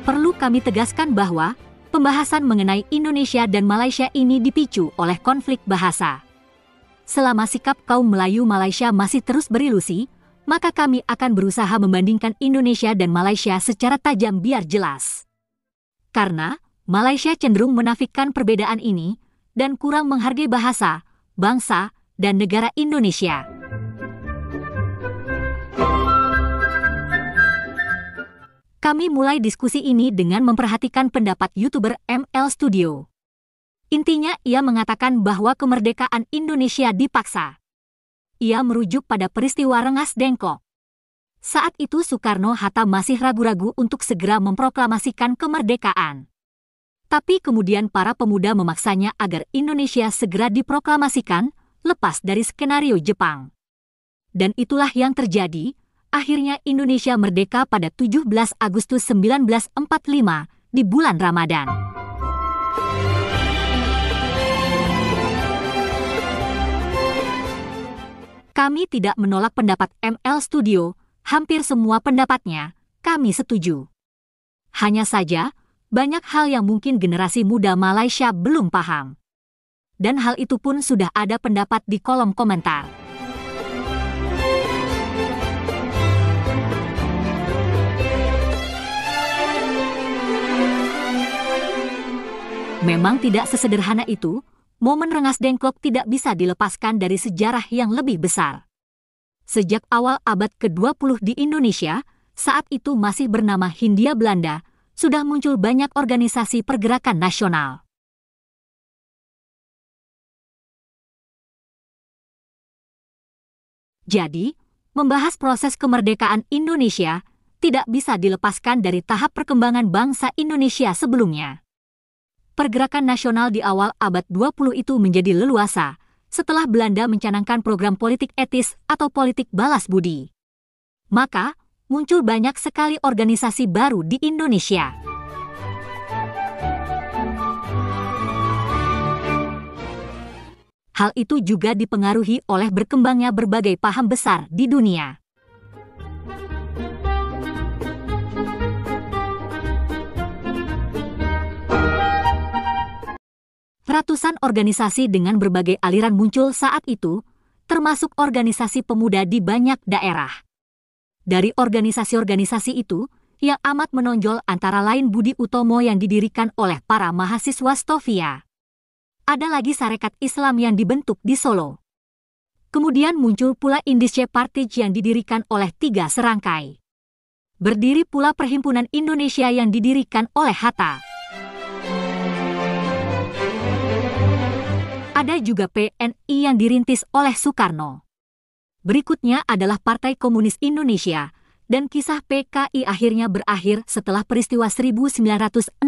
Perlu kami tegaskan bahwa pembahasan mengenai Indonesia dan Malaysia ini dipicu oleh konflik bahasa. Selama sikap kaum Melayu Malaysia masih terus berilusi, maka kami akan berusaha membandingkan Indonesia dan Malaysia secara tajam biar jelas. Karena Malaysia cenderung menafikan perbedaan ini dan kurang menghargai bahasa, bangsa, dan negara Indonesia. Kami mulai diskusi ini dengan memperhatikan pendapat YouTuber ML Studio. Intinya ia mengatakan bahwa kemerdekaan Indonesia dipaksa. Ia merujuk pada peristiwa Rengas Dengklok. Saat itu Soekarno-Hatta masih ragu-ragu untuk segera memproklamasikan kemerdekaan. Tapi kemudian para pemuda memaksanya agar Indonesia segera diproklamasikan, lepas dari skenario Jepang. Dan itulah yang terjadi, akhirnya Indonesia merdeka pada 17 Agustus 1945 di bulan Ramadan. Kami tidak menolak pendapat ML Studio, hampir semua pendapatnya kami setuju. Hanya saja, banyak hal yang mungkin generasi muda Malaysia belum paham. Dan hal itu pun sudah ada pendapat di kolom komentar. Memang tidak sesederhana itu, momen Rengas Dengklok tidak bisa dilepaskan dari sejarah yang lebih besar. Sejak awal abad ke-20 di Indonesia, saat itu masih bernama Hindia Belanda, sudah muncul banyak organisasi pergerakan nasional. Jadi, membahas proses kemerdekaan Indonesia tidak bisa dilepaskan dari tahap perkembangan bangsa Indonesia sebelumnya. Pergerakan nasional di awal abad 20 itu menjadi leluasa setelah Belanda mencanangkan program politik etis atau politik balas budi. Maka, muncul banyak sekali organisasi baru di Indonesia. Hal itu juga dipengaruhi oleh berkembangnya berbagai paham besar di dunia. Ratusan organisasi dengan berbagai aliran muncul saat itu, termasuk organisasi pemuda di banyak daerah. Dari organisasi-organisasi itu, yang amat menonjol antara lain Budi Utomo yang didirikan oleh para mahasiswa Stovia. Ada lagi Sarekat Islam yang dibentuk di Solo. Kemudian muncul pula Indische Partij yang didirikan oleh 3 serangkai. Berdiri pula Perhimpunan Indonesia yang didirikan oleh Hatta. Ada juga PNI yang dirintis oleh Soekarno. Berikutnya adalah Partai Komunis Indonesia, dan kisah PKI akhirnya berakhir setelah peristiwa 1965.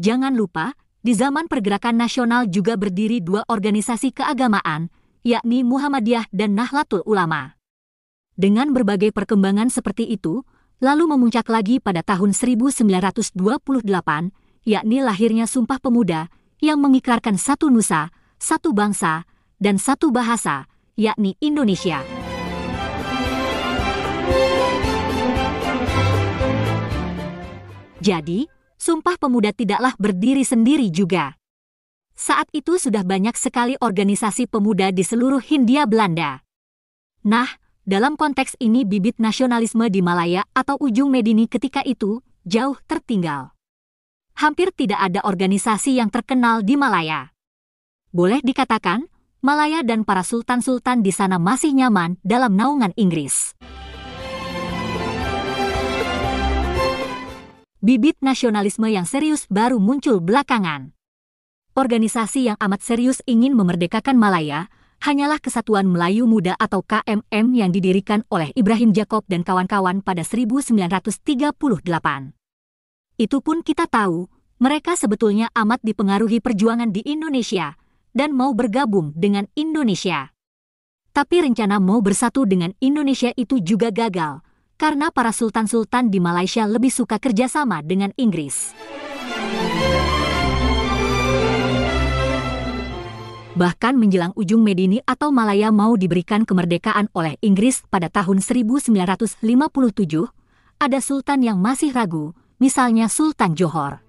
Jangan lupa, di zaman pergerakan nasional juga berdiri 2 organisasi keagamaan, yakni Muhammadiyah dan Nahdlatul Ulama. Dengan berbagai perkembangan seperti itu, lalu memuncak lagi pada tahun 1928, yakni lahirnya Sumpah Pemuda, yang mengikrarkan satu nusa, satu bangsa, dan satu bahasa, yakni Indonesia. Jadi, Sumpah Pemuda tidaklah berdiri sendiri juga. Saat itu sudah banyak sekali organisasi pemuda di seluruh Hindia Belanda. Nah, dalam konteks ini bibit nasionalisme di Malaya atau ujung Medini ketika itu jauh tertinggal. Hampir tidak ada organisasi yang terkenal di Malaya. Boleh dikatakan, Malaya dan para sultan-sultan di sana masih nyaman dalam naungan Inggris. Bibit nasionalisme yang serius baru muncul belakangan. Organisasi yang amat serius ingin memerdekakan Malaya hanyalah Kesatuan Melayu Muda atau KMM yang didirikan oleh Ibrahim Jacob dan kawan-kawan pada 1938. Itu pun kita tahu, mereka sebetulnya amat dipengaruhi perjuangan di Indonesia dan mau bergabung dengan Indonesia. Tapi rencana mau bersatu dengan Indonesia itu juga gagal, karena para sultan-sultan di Malaysia lebih suka kerjasama dengan Inggris. Bahkan menjelang ujung Medini atau Malaya mau diberikan kemerdekaan oleh Inggris pada tahun 1957, ada sultan yang masih ragu, misalnya Sultan Johor.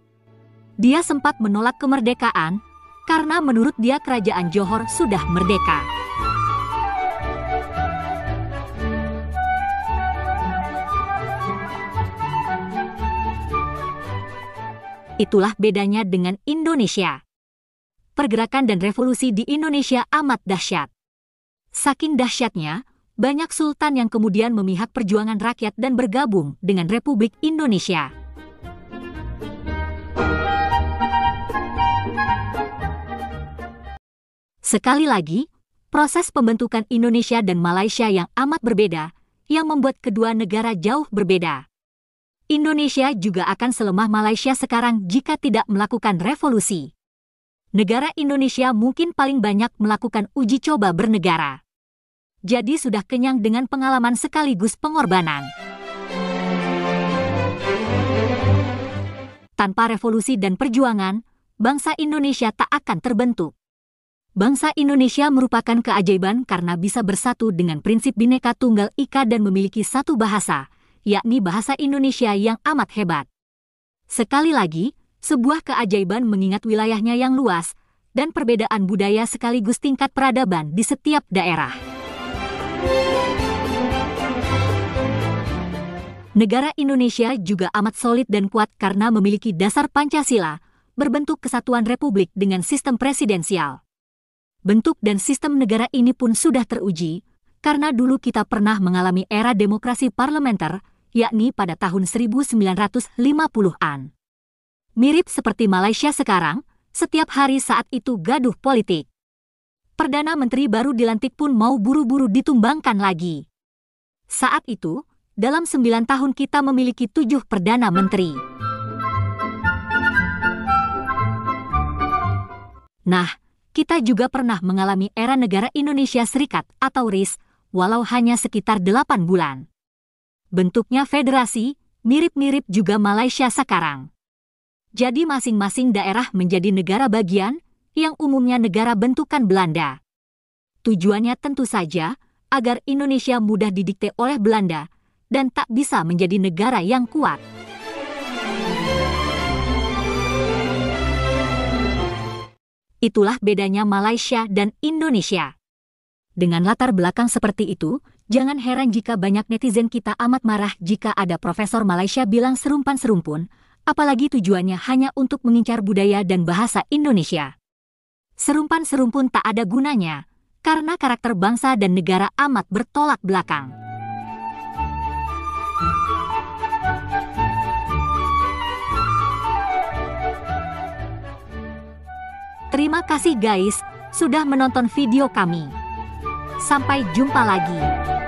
Dia sempat menolak kemerdekaan karena menurut dia kerajaan Johor sudah merdeka. Itulah bedanya dengan Indonesia. Pergerakan dan revolusi di Indonesia amat dahsyat. Saking dahsyatnya, banyak sultan yang kemudian memihak perjuangan rakyat dan bergabung dengan Republik Indonesia. Sekali lagi, proses pembentukan Indonesia dan Malaysia yang amat berbeda, yang membuat kedua negara jauh berbeda. Indonesia juga akan selemah Malaysia sekarang jika tidak melakukan revolusi. Negara Indonesia mungkin paling banyak melakukan uji coba bernegara. Jadi sudah kenyang dengan pengalaman sekaligus pengorbanan. Tanpa revolusi dan perjuangan, bangsa Indonesia tak akan terbentuk. Bangsa Indonesia merupakan keajaiban karena bisa bersatu dengan prinsip Bhinneka Tunggal Ika dan memiliki satu bahasa, yakni bahasa Indonesia yang amat hebat. Sekali lagi, sebuah keajaiban mengingat wilayahnya yang luas dan perbedaan budaya sekaligus tingkat peradaban di setiap daerah. Negara Indonesia juga amat solid dan kuat karena memiliki dasar Pancasila, berbentuk kesatuan republik dengan sistem presidensial. Bentuk dan sistem negara ini pun sudah teruji, karena dulu kita pernah mengalami era demokrasi parlementer, yakni pada tahun 1950-an. Mirip seperti Malaysia sekarang, setiap hari saat itu gaduh politik. Perdana Menteri baru dilantik pun mau buru-buru ditumbangkan lagi. Saat itu, dalam 9 tahun kita memiliki 7 Perdana Menteri. Nah, kita juga pernah mengalami era negara Indonesia Serikat atau RIS, walau hanya sekitar 8 bulan. Bentuknya federasi, mirip-mirip juga Malaysia sekarang. Jadi masing-masing daerah menjadi negara bagian, yang umumnya negara bentukan Belanda. Tujuannya tentu saja, agar Indonesia mudah didikte oleh Belanda, dan tak bisa menjadi negara yang kuat. Itulah bedanya Malaysia dan Indonesia. Dengan latar belakang seperti itu, jangan heran jika banyak netizen kita amat marah jika ada profesor Malaysia bilang serumpan-serumpun, apalagi tujuannya hanya untuk mengincar budaya dan bahasa Indonesia. Serumpan-serumpun tak ada gunanya, karena karakter bangsa dan negara amat bertolak belakang. Terima kasih guys, sudah menonton video kami. Sampai jumpa lagi.